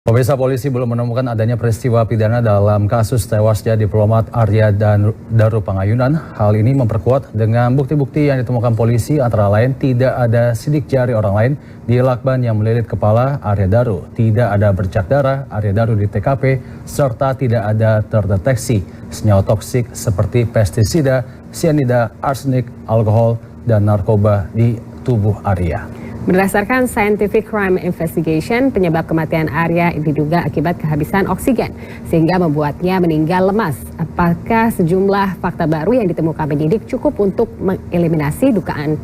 Pemirsa, polisi belum menemukan adanya peristiwa pidana dalam kasus tewasnya diplomat Arya dan Daru Pangayunan. Hal ini memperkuat dengan bukti-bukti yang ditemukan polisi, antara lain tidak ada sidik jari orang lain di lakban yang melilit kepala Arya Daru, tidak ada bercak darah Arya Daru di TKP, serta tidak ada terdeteksi senyawa toksik seperti pestisida, sianida, arsenik, alkohol, dan narkoba di tubuh Arya. Berdasarkan Scientific Crime Investigation, penyebab kematian Arya diduga akibat kehabisan oksigen, sehingga membuatnya meninggal lemas. Apakah sejumlah fakta baru yang ditemukan penyidik cukup untuk mengeliminasi dugaan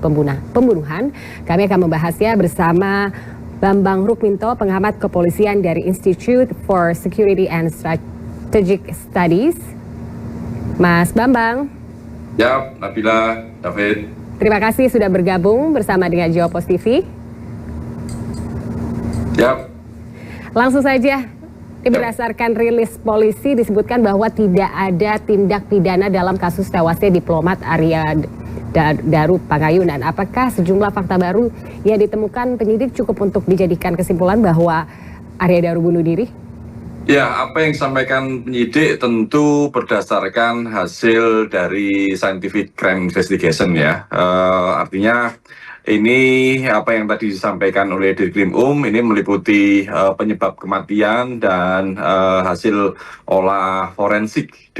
pembunuhan? Kami akan membahasnya bersama Bambang Rukminto, pengamat kepolisian dari Institute for Security and Strategic Studies. Mas Bambang. Ya, Nabila, David. Terima kasih sudah bergabung bersama dengan Geopos TV. Ya. Langsung saja, berdasarkan rilis polisi disebutkan bahwa tidak ada tindak pidana dalam kasus tewasnya diplomat Arya Daru Pangayunan. Apakah sejumlah fakta baru yang ditemukan penyidik cukup untuk dijadikan kesimpulan bahwa Arya Daru bunuh diri? Ya, apa yang disampaikan penyidik tentu berdasarkan hasil dari Scientific Crime Investigation ya. Artinya ini apa yang tadi disampaikan oleh Dirkrim ini meliputi penyebab kematian dan hasil olah forensik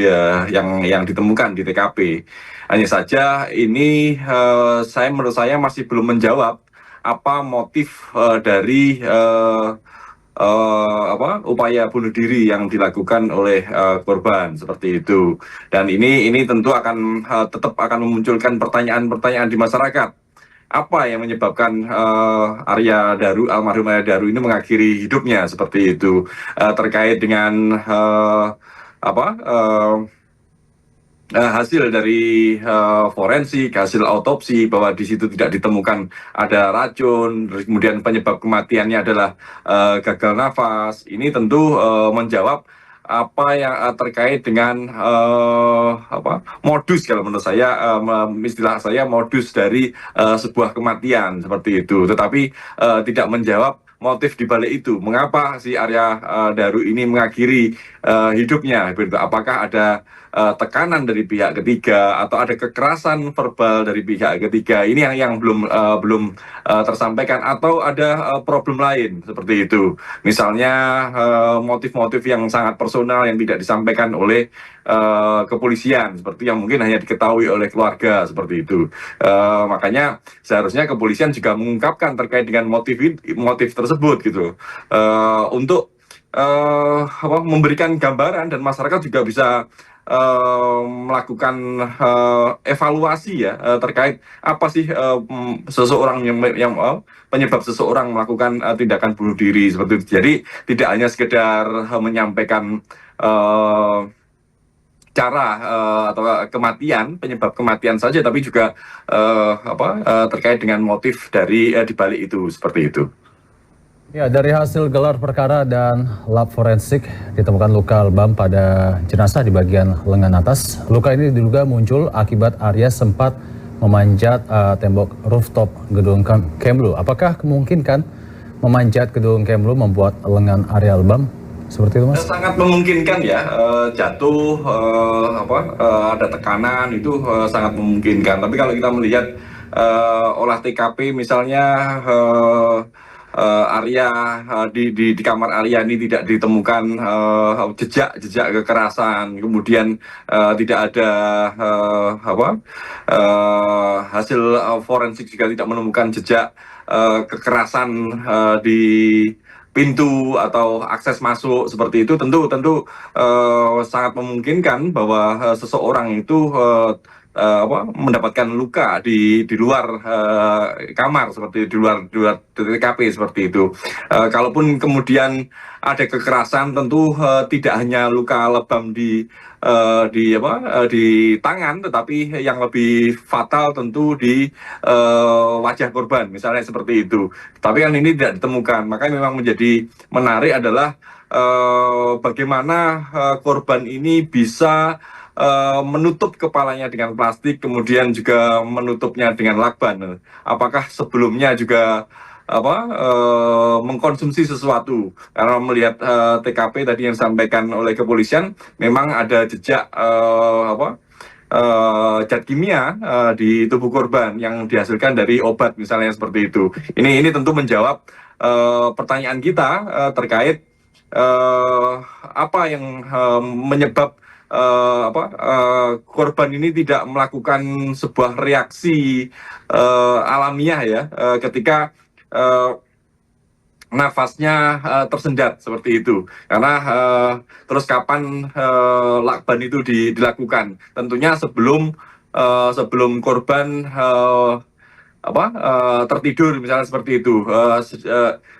yang ditemukan di TKP. Hanya saja ini menurut saya masih belum menjawab apa motif dari upaya bunuh diri yang dilakukan oleh korban seperti itu. Dan ini tentu akan tetap akan memunculkan pertanyaan-pertanyaan di masyarakat. Apa yang menyebabkan almarhum Arya Daru ini mengakhiri hidupnya seperti itu, terkait dengan hasil dari forensik, hasil autopsi bahwa di situ tidak ditemukan ada racun, kemudian penyebab kematiannya adalah gagal nafas. Ini tentu menjawab apa yang terkait dengan modus, kalau menurut saya, istilah saya modus dari sebuah kematian seperti itu. Tetapi tidak menjawab motif di balik itu. Mengapa si Arya Daru ini mengakhiri hidupnya? Apakah ada tekanan dari pihak ketiga atau ada kekerasan verbal dari pihak ketiga? Ini yang belum tersampaikan, atau ada problem lain seperti itu. Misalnya motif-motif yang sangat personal yang tidak disampaikan oleh kepolisian, seperti yang mungkin hanya diketahui oleh keluarga seperti itu. Makanya seharusnya kepolisian juga mengungkapkan terkait dengan motif tersebut gitu, untuk memberikan gambaran, dan masyarakat juga bisa melakukan evaluasi ya, terkait apa sih seseorang yang penyebab seseorang melakukan tindakan bunuh diri seperti itu. Jadi tidak hanya sekedar menyampaikan cara atau penyebab kematian saja, tapi juga terkait dengan motif dari di balik itu seperti itu. Ya, dari hasil gelar perkara dan lab forensik ditemukan luka lebam pada jenazah di bagian lengan atas. Luka ini diduga muncul akibat Arya sempat memanjat tembok rooftop gedung Kemlu. Apakah kemungkinan memanjat gedung Kemlu membuat lengan Arya lebam? Seperti itu, Mas? Sangat memungkinkan ya, jatuh, ada tekanan, itu sangat memungkinkan. Tapi kalau kita melihat olah TKP misalnya, Arya di kamar Arya ini tidak ditemukan jejak kekerasan, kemudian tidak ada hasil forensik juga tidak menemukan jejak kekerasan di pintu atau akses masuk seperti itu. Tentu sangat memungkinkan bahwa seseorang itu mendapatkan luka di luar kamar, seperti di luar TKP seperti itu. Kalaupun kemudian ada kekerasan, tentu tidak hanya luka lebam di tangan, tetapi yang lebih fatal tentu di wajah korban, misalnya seperti itu. Tapi kan ini tidak ditemukan. Maka memang menjadi menarik adalah bagaimana korban ini bisa menutup kepalanya dengan plastik, kemudian juga menutupnya dengan lakban. Apakah sebelumnya juga mengkonsumsi sesuatu. Karena melihat TKP tadi yang disampaikan oleh kepolisian, memang ada jejak zat kimia di tubuh korban yang dihasilkan dari obat misalnya seperti itu. Ini tentu menjawab pertanyaan kita terkait apa yang menyebab korban ini tidak melakukan sebuah reaksi alamiah ya ketika nafasnya tersendat seperti itu. Karena terus kapan lakban itu dilakukan? Tentunya sebelum korban tertidur misalnya seperti itu.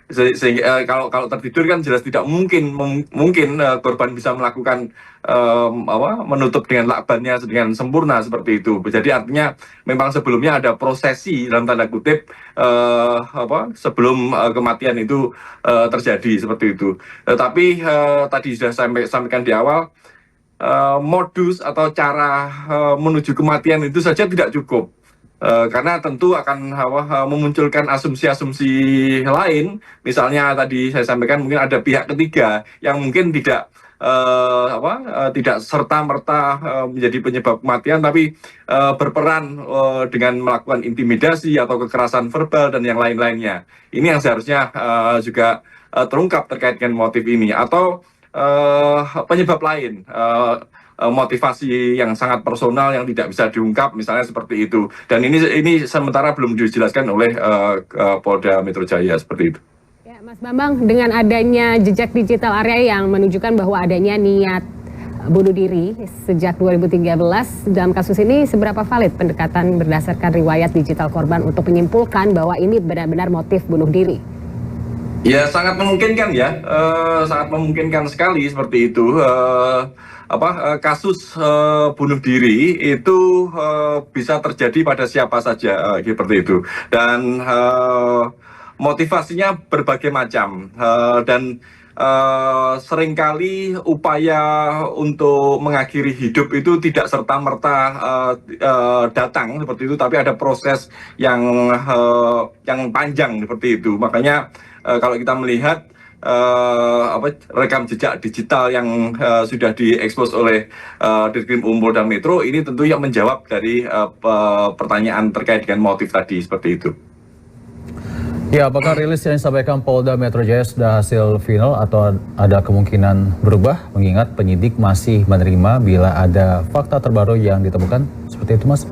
Sehingga kalau tertidur kan jelas tidak mungkin korban bisa melakukan menutup dengan lakbannya dengan sempurna seperti itu. Jadi artinya memang sebelumnya ada prosesi dalam tanda kutip sebelum kematian itu terjadi seperti itu. Tetapi tadi sudah sampaikan di awal, modus atau cara menuju kematian itu saja tidak cukup. Karena tentu akan memunculkan asumsi-asumsi lain, misalnya tadi saya sampaikan mungkin ada pihak ketiga yang mungkin tidak serta-merta menjadi penyebab kematian, tapi berperan dengan melakukan intimidasi atau kekerasan verbal dan yang lain-lainnya. Ini yang seharusnya juga terungkap terkait dengan motif ini, atau penyebab lain. Motivasi yang sangat personal yang tidak bisa diungkap misalnya seperti itu, dan ini sementara belum dijelaskan oleh Polda Metro Jaya seperti itu. Ya, Mas Bambang, dengan adanya jejak digital Arya yang menunjukkan bahwa adanya niat bunuh diri sejak 2013, dalam kasus ini seberapa valid pendekatan berdasarkan riwayat digital korban untuk menyimpulkan bahwa ini benar-benar motif bunuh diri? Ya, sangat memungkinkan ya, sangat memungkinkan sekali seperti itu. Kasus bunuh diri itu bisa terjadi pada siapa saja seperti itu, dan motivasinya berbagai macam, dan seringkali upaya untuk mengakhiri hidup itu tidak serta-merta datang seperti itu, tapi ada proses yang panjang seperti itu. Makanya kalau kita melihat rekam jejak digital yang sudah diekspos oleh Ditkrim Polda Metro, ini tentu yang menjawab dari pertanyaan terkait dengan motif tadi seperti itu. Ya, apakah rilis yang disampaikan Polda Metro Jaya sudah hasil final atau ada kemungkinan berubah, mengingat penyidik masih menerima bila ada fakta terbaru yang ditemukan? Seperti itu, Mas?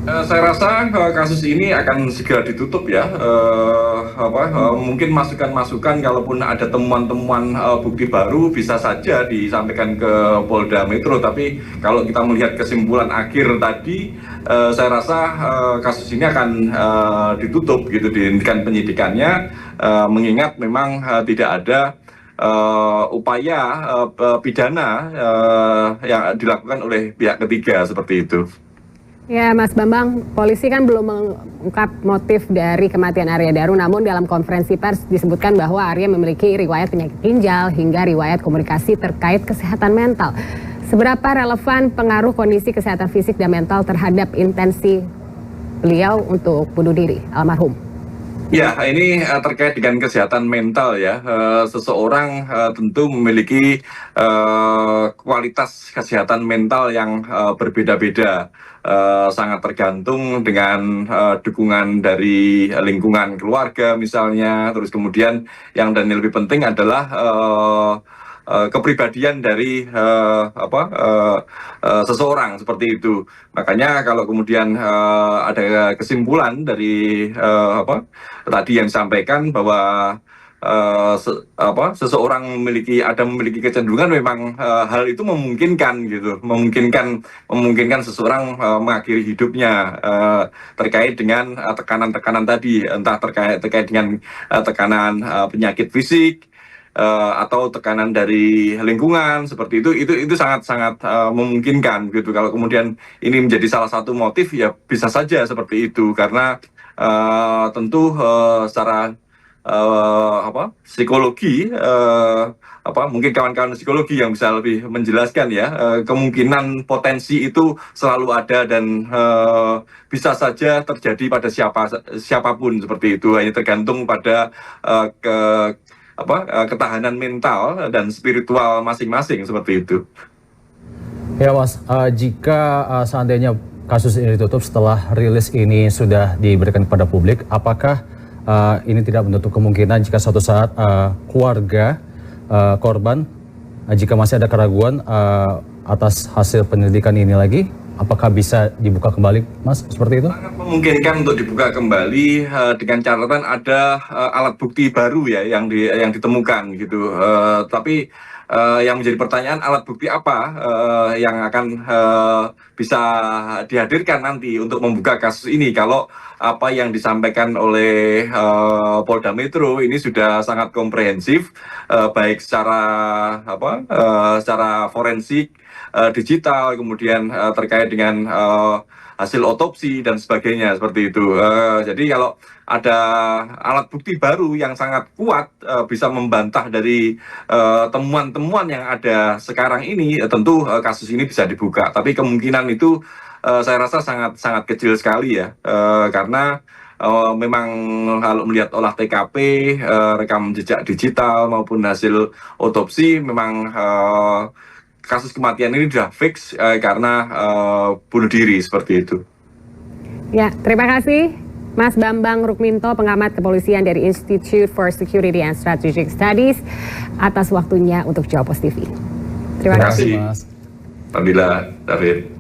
Saya rasa kasus ini akan segera ditutup ya. Mungkin masukan-masukan kalaupun ada temuan-temuan bukti baru bisa saja disampaikan ke Polda Metro. Tapi kalau kita melihat kesimpulan akhir tadi, saya rasa kasus ini akan ditutup gitu, dihentikan penyidikannya, mengingat memang tidak ada upaya pidana yang dilakukan oleh pihak ketiga seperti itu. Ya, Mas Bambang, polisi kan belum mengungkap motif dari kematian Arya Daru, namun dalam konferensi pers disebutkan bahwa Arya memiliki riwayat penyakit ginjal hingga riwayat komunikasi terkait kesehatan mental. Seberapa relevan pengaruh kondisi kesehatan fisik dan mental terhadap intensi beliau untuk bunuh diri almarhum? Ya, ini terkait dengan kesehatan mental ya. Seseorang tentu memiliki kualitas kesehatan mental yang berbeda-beda. Sangat tergantung dengan dukungan dari lingkungan keluarga misalnya. Terus kemudian yang lebih penting adalah kepribadian dari seseorang seperti itu. Makanya kalau kemudian ada kesimpulan dari tadi yang disampaikan bahwa seseorang memiliki kecenderungan, memang hal itu memungkinkan gitu, memungkinkan seseorang mengakhiri hidupnya terkait dengan tekanan-tekanan tadi, entah terkait dengan tekanan penyakit fisik atau tekanan dari lingkungan seperti itu sangat memungkinkan gitu. Kalau kemudian ini menjadi salah satu motif, ya bisa saja seperti itu, karena tentu secara psikologi, mungkin kawan-kawan psikologi yang bisa lebih menjelaskan ya, kemungkinan potensi itu selalu ada dan bisa saja terjadi pada siapapun seperti itu, hanya tergantung pada ketahanan mental dan spiritual masing-masing seperti itu. Ya Mas, jika seandainya kasus ini ditutup setelah rilis ini sudah diberikan kepada publik, apakah ini tidak menutup kemungkinan jika suatu saat keluarga korban, jika masih ada keraguan atas hasil penyelidikan ini lagi, apakah bisa dibuka kembali, Mas, seperti itu? Sangat memungkinkan untuk dibuka kembali dengan catatan ada alat bukti baru ya yang ditemukan gitu. Tapi yang menjadi pertanyaan, alat bukti apa yang akan bisa dihadirkan nanti untuk membuka kasus ini, kalau apa yang disampaikan oleh Polda Metro ini sudah sangat komprehensif, baik secara forensik, digital, kemudian terkait dengan hasil otopsi dan sebagainya seperti itu. Jadi kalau ada alat bukti baru yang sangat kuat bisa membantah dari temuan-temuan yang ada sekarang ini, tentu kasus ini bisa dibuka. Tapi kemungkinan itu saya rasa sangat kecil sekali ya, karena memang kalau melihat olah TKP, rekam jejak digital maupun hasil otopsi, memang kasus kematian ini sudah fix karena bunuh diri seperti itu. Ya, terima kasih Mas Bambang Rukminto, pengamat kepolisian dari Institute for Security and Strategic Studies, atas waktunya untuk Jawa Post TV. Terima kasih, Mas. Alhamdulillah, David.